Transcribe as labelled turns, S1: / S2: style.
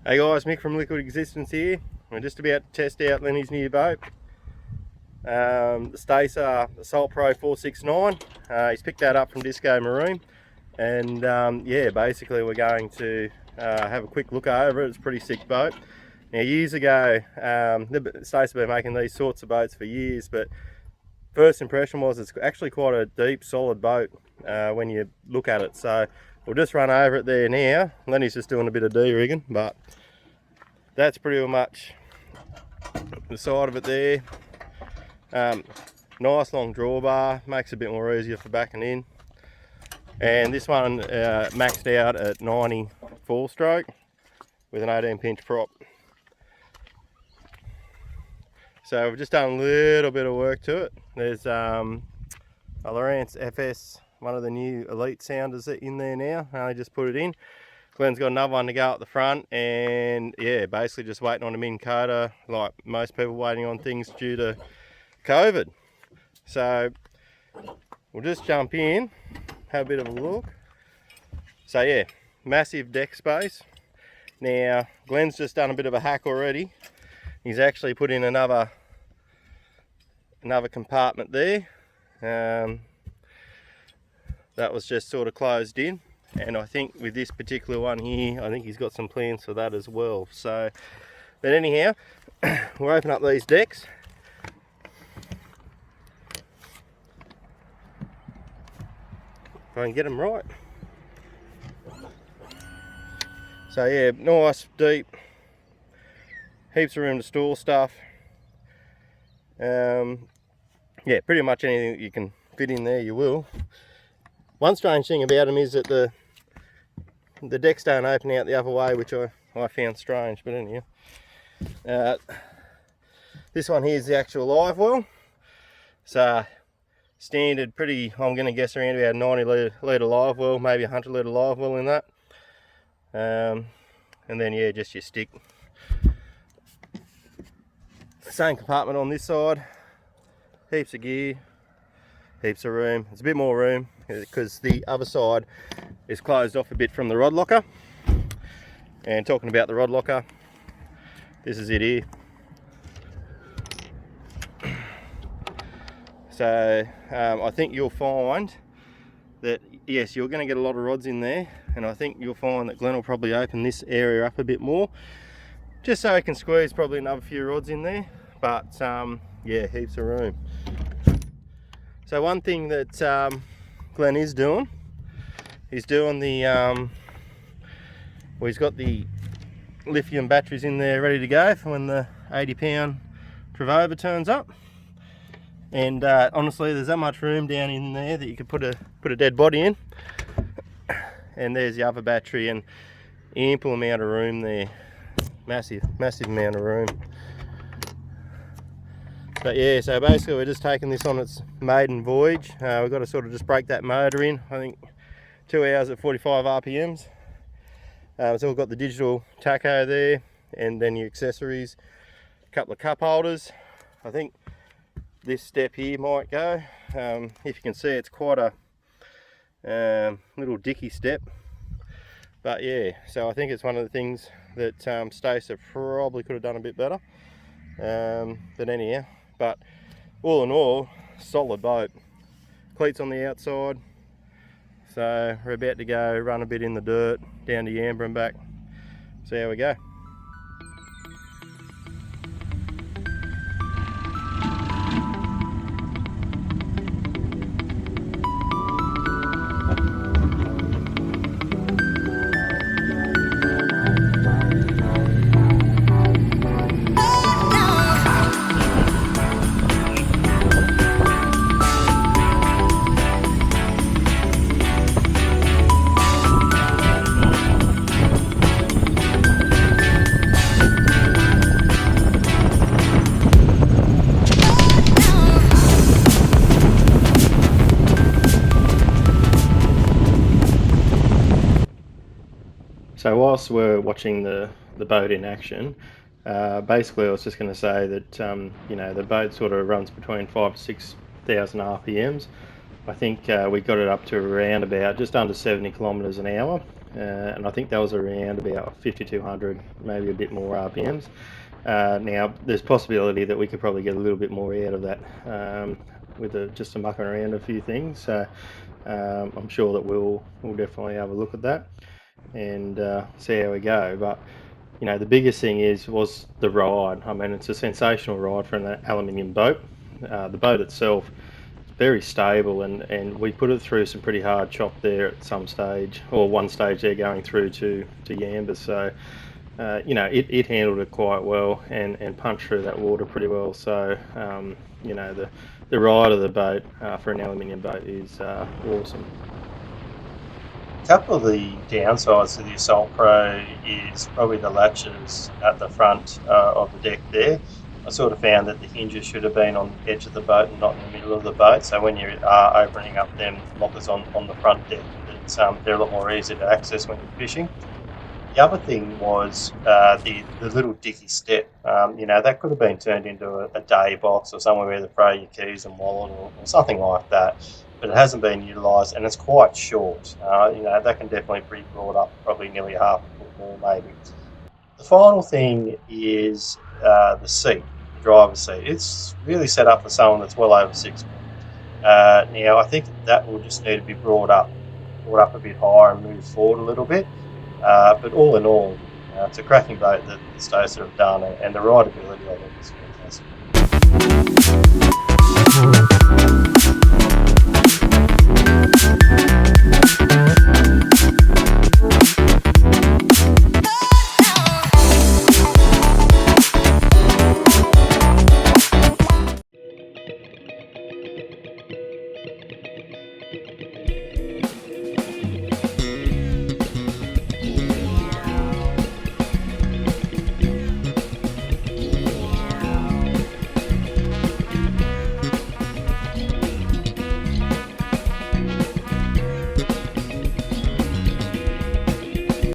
S1: Hey guys, Mick from Liquid Existence here. We're just about to test out Lenny's new boat, the Stacer Assault Pro 469. He's picked that up from Disco Marine, and yeah, basically we're going to have a quick look over it. It's a pretty sick boat. Now, years ago, Stacer been making these sorts of boats for years, but first impression was it's actually quite a deep, solid boat when you look at it. So we'll just run over it there now. Lenny's just doing a bit of de-rigging, but that's pretty much the side of it there. Nice long drawbar, makes it a bit more easier for backing in. And this one maxed out at 90 four-stroke with an 18-pinch prop. So we've just done a little bit of work to it. There's a Lowrance FS, one of the new Elite sounders in there now. I just put it in. Glenn's got another one to go up the front, and yeah, basically just waiting on a Minn Kota, like most people waiting on things due to COVID. So we'll just jump in, have a bit of a look. So yeah, massive deck space. Now Glenn's just done a bit of a hack already. He's actually put in another compartment there. That was just sort of closed in. And I think with this particular one here, I think he's got some plans for that as well. So, but anyhow, we'll open up these decks. If I can get them right. So yeah, nice, deep, heaps of room to store stuff. Yeah, pretty much anything that you can fit in there, you will. One strange thing about them is that the decks don't open out the other way, which I found strange, but anyhow. This one here is the actual live well. So standard, pretty, I'm going to guess around about 90 litre live well, maybe 100 litre live well in that. And then yeah, just your stick. Same compartment on this side, heaps of gear, heaps of room. It's a bit more room because the other side is closed off a bit from the rod locker. And talking about the rod locker, this is it here. So I think you'll find that yes, you're going to get a lot of rods in there, and I think you'll find that Glenn will probably open this area up a bit more, just so he can squeeze probably another few rods in there. But yeah, heaps of room. So one thing that Glenn is doing, he's doing the well, he's got the lithium batteries in there ready to go for when the 80-pound Travava turns up. And honestly, there's that much room down in there that you could put a dead body in. And there's the other battery, and ample amount of room there. Massive amount of room. But yeah, so basically we're just taking this on its maiden voyage. We've got to sort of just break that motor in. I think 2 hours at 45 RPMs. So we've got the digital tacho there, and then your accessories, a couple of cup holders. I think this step here might go. If you can see, it's quite a little dicky step. But yeah, so I think it's one of the things that Stacer probably could have done a bit better. But anyhow, but all in all, solid boat. Cleats on the outside. So we're about to go run a bit in the dirt down to Yamba and back. See how we go. So whilst we're watching the boat in action, basically I was just going to say that you know, the boat sort of runs between 5,000 to 6,000 RPMs. I think we got it up to around about just under 70 kilometres an hour, and I think that was around about 5,200, maybe a bit more RPMs. Now there's possibility that we could probably get a little bit more out of that with just mucking around a few things. So I'm sure that we'll definitely have a look at that and see how we go. But you know, the biggest thing was the ride. I mean, it's a sensational ride for an aluminium boat. The boat itself is very stable, and we put it through some pretty hard chop there at some stage, or one stage there going through to Yamba. So you know, it handled it quite well and punched through that water pretty well. So you know, the ride of the boat for an aluminium boat is awesome.
S2: A couple of the downsides to the Assault Pro is probably the latches at the front of the deck there. I sort of found that the hinges should have been on the edge of the boat and not in the middle of the boat. So when you are opening up them lockers on the front deck, they're a lot more easy to access when you're fishing. The other thing was the little dicky step. You know, that could have been turned into a day box or somewhere where to throw your keys and wallet or something like that. But it hasn't been utilised, and it's quite short. You know, that can definitely be brought up probably nearly half a foot more, maybe. The final thing is the seat, the driver's seat. It's really set up for someone that's well over 6 foot. Now, I think that will just need to be brought up a bit higher and moved forward a little bit. But all in all, it's a cracking boat that the Stosa have done, and the rideability of it is fantastic.